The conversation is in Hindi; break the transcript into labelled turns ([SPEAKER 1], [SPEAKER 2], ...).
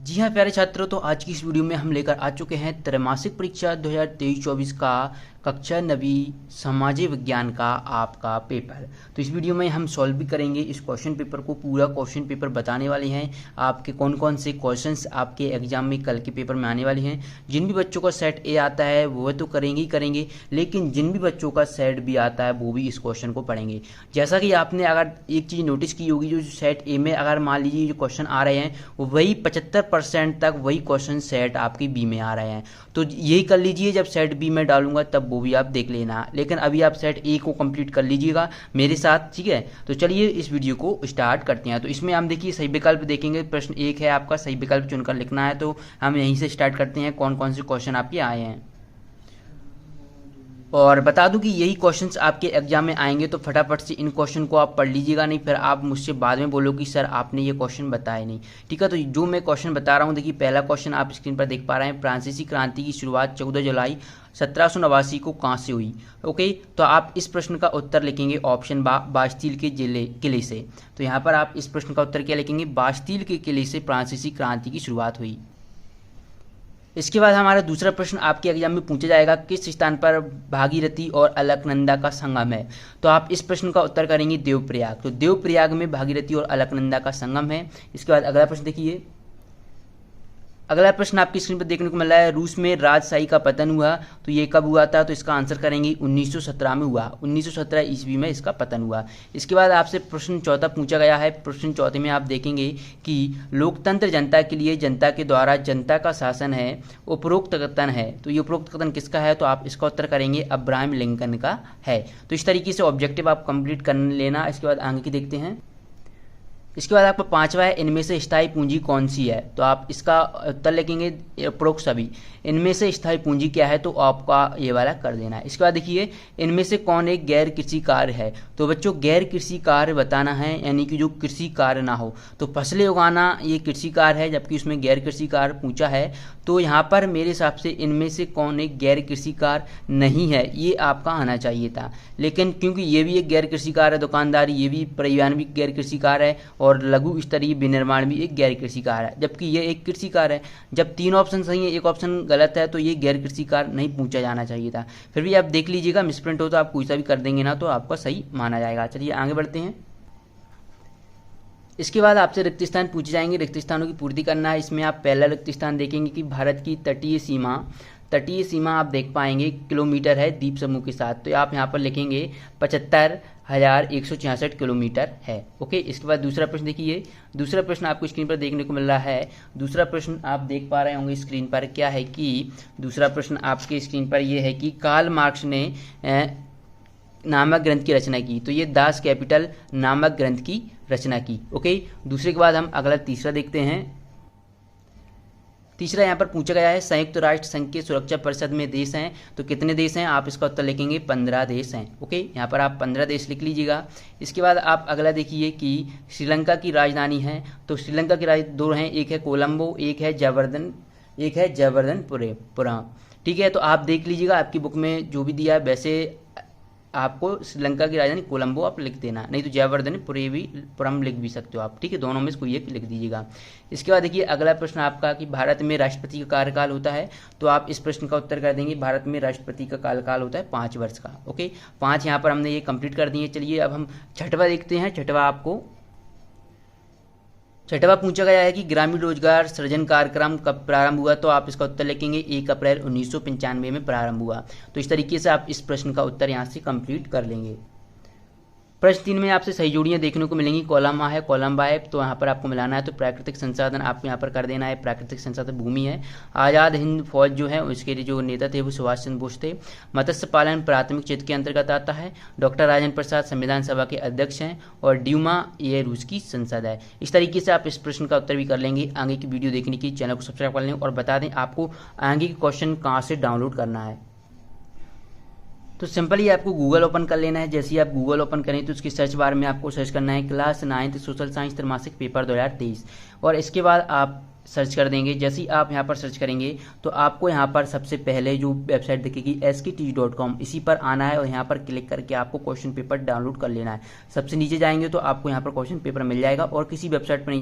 [SPEAKER 1] जी हाँ प्यारे छात्रों, तो आज की इस वीडियो में हम लेकर आ चुके हैं त्रैमासिक परीक्षा 2023-24 का कक्षा 9वीं सामाजिक विज्ञान का आपका पेपर। तो इस वीडियो में हम सॉल्व भी करेंगे इस क्वेश्चन पेपर को, पूरा क्वेश्चन पेपर बताने वाले हैं आपके कौन कौन से क्वेश्चंस आपके एग्जाम में कल के पेपर में आने वाले हैं। जिन भी बच्चों का सेट ए आता है वो तो करेंगे ही करेंगे, लेकिन जिन भी बच्चों का सेट बी आता है वो भी इस क्वेश्चन को पढ़ेंगे। जैसा कि आपने अगर एक चीज़ नोटिस की होगी, जो सेट ए में अगर मान लीजिए जो क्वेश्चन आ रहे हैं वो वही 75% तक वही क्वेश्चन सेट आपकी बी में आ रहे हैं। तो यही कर लीजिए, जब सेट बी में डालूंगा तब वो भी आप देख लेना, लेकिन अभी आप सेट ए को कंप्लीट कर लीजिएगा मेरे साथ, ठीक है। तो चलिए इस वीडियो को स्टार्ट करते हैं। तो इसमें हम देखिए सही विकल्प देखेंगे, प्रश्न 1 है आपका, सही विकल्प चुनकर लिखना है। तो हम यहीं से स्टार्ट करते हैं कौन कौन से क्वेश्चन आपके आए हैं। और बता दूं कि यही क्वेश्चंस आपके एग्जाम में आएंगे, तो फटाफट से इन क्वेश्चन को आप पढ़ लीजिएगा, नहीं फिर आप मुझसे बाद में बोलो कि सर आपने ये क्वेश्चन बताए नहीं, ठीक है। तो जो मैं क्वेश्चन बता रहा हूँ, देखिए पहला क्वेश्चन आप स्क्रीन पर देख पा रहे हैं, फ्रांसीसी क्रांति की शुरुआत 14 जुलाई 1789 को कहाँ से हुई। ओके, तो आप इस प्रश्न का उत्तर लिखेंगे ऑप्शन बास्तील के किले से। तो यहाँ पर आप इस प्रश्न का उत्तर क्या लिखेंगे, बास्तील के किले से फ्रांसीसी क्रांति की शुरुआत हुई। इसके बाद हमारा दूसरा प्रश्न आपके एग्जाम में पूछा जाएगा, किस स्थान पर भागीरथी और अलकनंदा का संगम है। तो आप इस प्रश्न का उत्तर करेंगे देवप्रयाग। तो देवप्रयाग में भागीरथी और अलकनंदा का संगम है। इसके बाद अगला प्रश्न देखिए, अगला प्रश्न आपकी स्क्रीन पर देखने को मिल रहा है, रूस में राजशाही का पतन हुआ, तो ये कब हुआ था। तो इसका आंसर करेंगे 1917 में हुआ, 1917 ईस्वी में इसका पतन हुआ। इसके बाद आपसे प्रश्न चौथा पूछा गया है। प्रश्न चौथे में आप देखेंगे कि लोकतंत्र जनता के लिए, जनता के द्वारा जनता का शासन है, उपरोक्त कथन है। तो ये उपरोक्त कथन किसका है, तो आप इसका उत्तर करेंगे अब्राहम लिंकन का है। तो इस तरीके से ऑब्जेक्टिव आप कंप्लीट कर लेना। इसके बाद आगे की देखते हैं। इसके बाद आपका पांचवा है, इनमें से स्थायी पूंजी कौन सी है। तो आप इसका उत्तर लिखेंगे उपरोक्त सभी। इनमें से स्थायी पूंजी क्या है, तो आपका ये वाला कर देना है। इसके बाद देखिए, इनमें से कौन एक गैर कृषि कार्य है। तो बच्चों गैर कृषि कार्य बताना है, यानी कि जो कृषि कार्य ना हो। तो फसलें उगाना ये कृषि कार्य है, जबकि उसमें गैर कृषि कार्य पूछा है। तो यहाँ पर मेरे हिसाब से इनमें से कौन एक गैर कृषि कार्य नहीं है, ये आपका आना चाहिए था। लेकिन क्योंकि ये भी एक गैर कृषि कार्य है, दुकानदारी ये भी, परिवहन भी गैर कृषि कार्य है, और लघु स्तरीय विनिर्माण भी एक गैर कृषि कार्य है, जबकि ये एक कृषि कार्य है। जब 3 ऑप्शन सही है, एक ऑप्शन गलत है, तो ये गैर कृषि कार्य नहीं पूछा जाना चाहिए था। फिर भी आप देख लीजिएगा, मिसप्रिंट हो तो आप कोई सा भी कर देंगे ना, तो आपका सही माना जाएगा। चलिए आगे बढ़ते हैं। इसके बाद आपसे रिक्त स्थान पूछे जाएंगे, रिक्त स्थानों की पूर्ति करना है। इसमें आप पहला रिक्त स्थान देखेंगे कि भारत की तटीय सीमा आप देख पाएंगे किलोमीटर है द्वीप समूह के साथ। तो आप यहाँ पर लिखेंगे 75,166 किलोमीटर है। ओके, इसके बाद दूसरा प्रश्न देखिए, दूसरा प्रश्न आपको स्क्रीन पर देखने को मिल रहा है। दूसरा प्रश्न आप देख पा रहे होंगे स्क्रीन पर, क्या है कि दूसरा प्रश्न आपके स्क्रीन पर यह है कि कार्ल मार्क्स ने नामक ग्रंथ की रचना की। तो ये दास कैपिटल नामक ग्रंथ की रचना की। ओके, दूसरे के बाद हम अगला तीसरा देखते हैं। तीसरा यहाँ पर पूछा गया है, संयुक्त राष्ट्र संघ के सुरक्षा परिषद में देश हैं, तो कितने देश हैं। आप इसका उत्तर लिखेंगे 15 देश हैं। ओके, यहाँ पर आप 15 देश लिख लीजिएगा। इसके बाद आप अगला देखिए कि श्रीलंका की राजधानी है। तो श्रीलंका की राजधानी 2 हैं, एक है कोलंबो, एक है जयवर्धनपुरम। ठीक है, तो आप देख लीजिएगा, आपकी बुक में जो भी दिया है वैसे आपको श्रीलंका की राजधानी कोलंबो आप लिख देना, नहीं तो जयवर्धनपुरम लिख भी सकते हो आप, ठीक है, दोनों में से कोई एक लिख दीजिएगा। इसके बाद देखिए अगला प्रश्न आपका कि भारत में राष्ट्रपति का कार्यकाल होता है। तो आप इस प्रश्न का उत्तर कर देंगे, भारत में राष्ट्रपति का कार्यकाल होता है 5 वर्ष का। ओके, 5 यहाँ पर हमने ये कंप्लीट कर दिए। चलिए अब हम छठवा देखते हैं। छठवा पूछा गया है कि ग्रामीण रोजगार सृजन कार्यक्रम कब प्रारंभ हुआ। तो आप इसका उत्तर लिखेंगे 1 अप्रैल 1995 में प्रारंभ हुआ। तो इस तरीके से आप इस प्रश्न का उत्तर यहाँ से कंप्लीट कर लेंगे। प्रश्न 3 में आपसे सही जोड़ियां देखने को मिलेंगी, कॉलम आ है, कॉलम बा है, तो यहाँ पर आपको मिलाना है। तो प्राकृतिक संसाधन आपको यहाँ पर कर देना है, प्राकृतिक संसाधन भूमि है। आज़ाद हिंद फौज जो है उसके जो नेता थे वो सुभाष चंद्र बोस थे। मत्स्य पालन प्राथमिक क्षेत्र के अंतर्गत आता है। डॉक्टर राजेंद्र प्रसाद संविधान सभा के अध्यक्ष हैं, और ड्यूमा ये रूस की संसद है। इस तरीके से आप इस प्रश्न का उत्तर भी कर लेंगे। आगे की वीडियो देखने की चैनल को सब्सक्राइब कर लें, और बता दें आपको आगे के क्वेश्चन कहाँ से डाउनलोड करना है। तो सिंपली आपको गूगल ओपन कर लेना है। जैसे ही आप गूगल ओपन करें तो उसकी सर्च बार में आपको सर्च करना है क्लास 9th सोशल साइंस त्रैमासिक पेपर 2023, और इसके बाद आप सर्च कर देंगे। जैसे ही आप यहाँ पर सर्च करेंगे तो आपको यहाँ पर सबसे पहले जो वेबसाइट दिखेगी skteach.com, इसी पर आना है और यहाँ पर क्लिक करके आपको क्वेश्चन पेपर डाउनलोड कर लेना है। सबसे नीचे जाएंगे तो आपको यहाँ पर क्वेश्चन पेपर मिल जाएगा, और किसी वेबसाइट पर नहीं